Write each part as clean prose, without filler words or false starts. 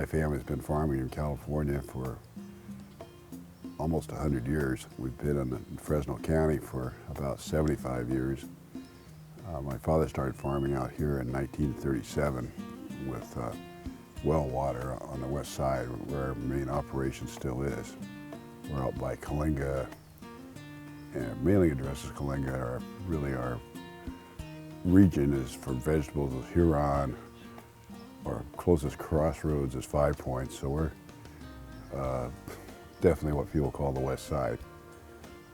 family's been farming in California for almost 100 years. We've been in Fresno County for about 75 years. My father started farming out here in 1937 with well water on the west side, where our main operation still is. We're out by Kalinga, and mailing address is Kalinga. Our region is for vegetables is Huron. Our closest crossroads is 5 Points, so we're definitely what people call the west side.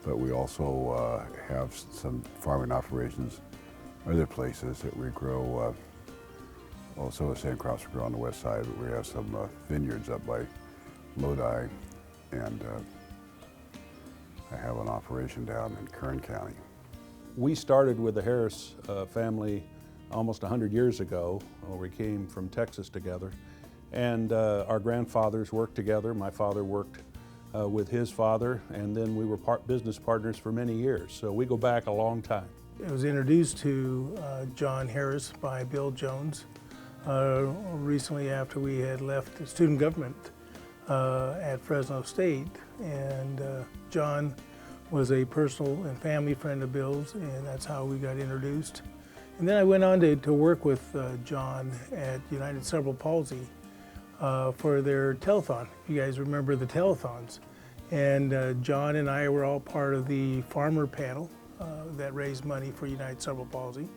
But we also have some farming operations other places that we grow. Also the same crops we grow on the west side, but we have some vineyards up by Lodi, and I have an operation down in Kern County. We started with the Harris family almost 100 years ago. We came from Texas together, and our grandfathers worked together. My father worked with his father, and then we were business partners for many years. So we go back a long time. I was introduced to John Harris by Bill Jones recently after we had left student government at Fresno State, and John was a personal and family friend of Bill's, and that's how we got introduced. And then I went on to work with John at United Cerebral Palsy for their telethon. If you guys remember the telethons. And John and I were all part of the farmer panel that raised money for United Cerebral Palsy.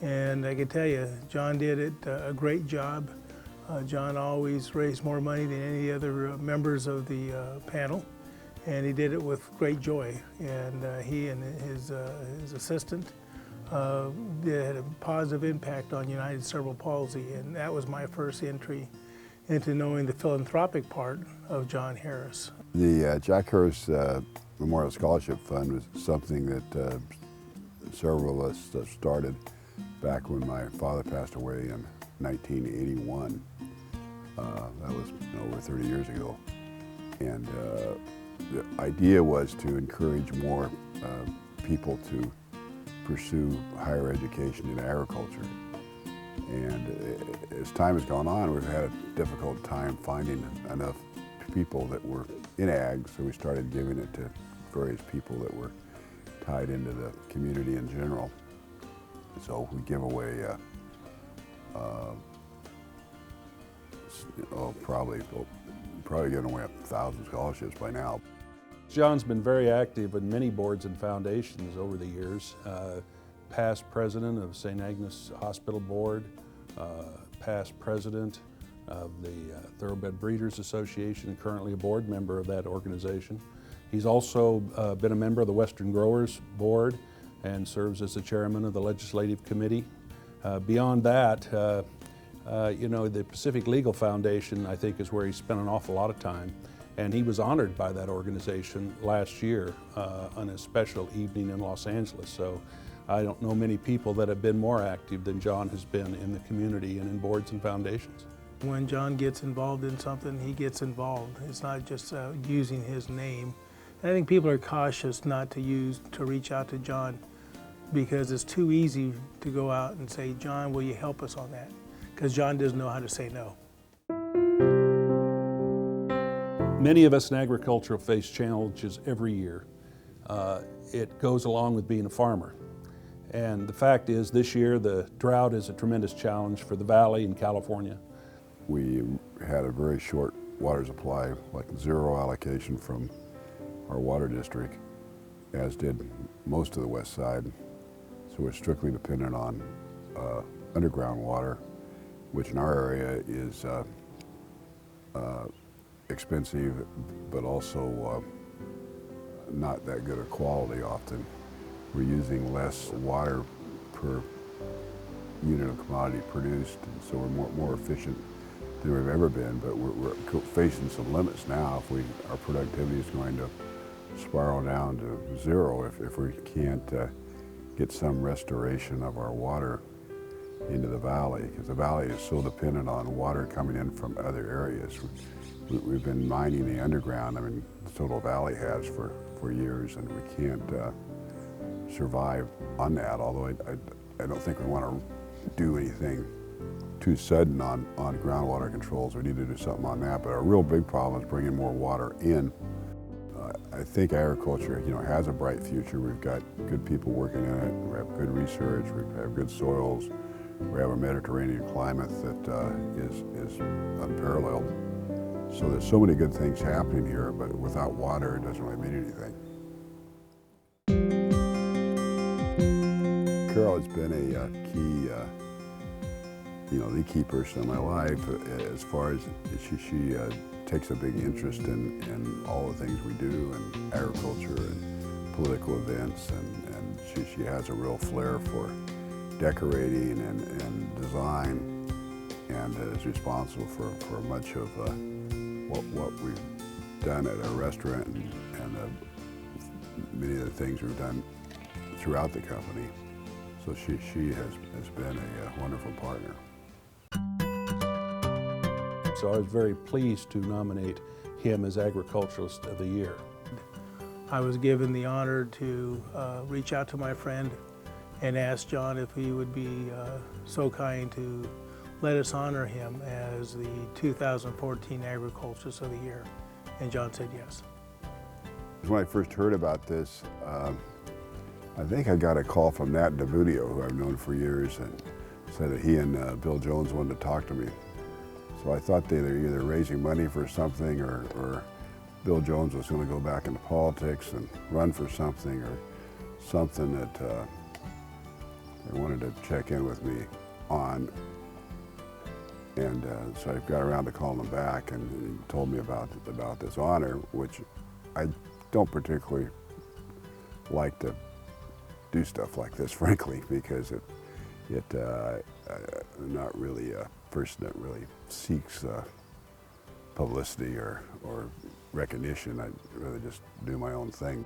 And I can tell you, John did a great job. John always raised more money than any other members of the panel, and he did it with great joy. And he and his assistant had a positive impact on United Cerebral Palsy, and that was my first entry into knowing the philanthropic part of John Harris. The Jack Harris Memorial Scholarship Fund was something that several of us started back when my father passed away in 1981. That was over 30 years ago. And the idea was to encourage more people to pursue higher education in agriculture. And as time has gone on, we've had a difficult time finding enough people that were in ag, so we started giving it to various people that were tied into the community in general. So we give away probably giving away 1,000 scholarships by now. John's been very active in many boards and foundations over the years. Past president of St. Agnes Hospital Board, past president of the Thoroughbred Breeders Association, and currently a board member of that organization. He's also been a member of the Western Growers Board and serves as the chairman of the Legislative Committee. Beyond that, the Pacific Legal Foundation, I think, is where he spent an awful lot of time. And he was honored by that organization last year on a special evening in Los Angeles. So I don't know many people that have been more active than John has been in the community and in boards and foundations. When John gets involved in something, he gets involved. It's not just using his name. And I think people are cautious not to reach out to John, because it's too easy to go out and say, John, will you help us on that? Because John doesn't know how to say no. Many of us in agriculture face challenges every year. It goes along with being a farmer. And the fact is, this year the drought is a tremendous challenge for the valley in California. We had a very short water supply, like zero allocation from our water district, as did most of the west side. So we're strictly dependent on underground water, which in our area is expensive, but also not that good a quality often. We're using less water per unit of commodity produced, and so we're more efficient than we've ever been, but we're facing some limits now if our productivity is going to spiral down to zero if we can't get some restoration of our water into the valley, because the valley is so dependent on water coming in from other areas. We've been mining the underground, I mean, the Total Valley has for years, and we can't survive on that, although I don't think we want to do anything too sudden on groundwater controls. We need to do something on that. But our real big problem is bringing more water in. I think agriculture, has a bright future. We've got good people working in it. We have good research. We have good soils. We have a Mediterranean climate that is unparalleled. So there's so many good things happening here, but without water, it doesn't really mean anything. Carol has been a key, the key person in my life as far as she takes a big interest in all the things we do in agriculture and political events, and she has a real flair for decorating and design, and is responsible for much of what we've done at our restaurant and many of the things we've done throughout the company. So she has been a wonderful partner. So I was very pleased to nominate him as Agriculturalist of the Year. I was given the honor to reach out to my friend and ask John if he would be so kind to let us honor him as the 2014 Agriculturalist of the Year. And John said yes. When I first heard about this, I think I got a call from DiBuduo, who I've known for years, and said that he and Bill Jones wanted to talk to me. So I thought they were either raising money for something, or Bill Jones was going to go back into politics and run for something, or something that they wanted to check in with me on. And so I got around to calling him back, and he told me about this honor, which I don't particularly like to do stuff like this, frankly, because I'm not really a person that really seeks publicity or recognition. I really just do my own thing.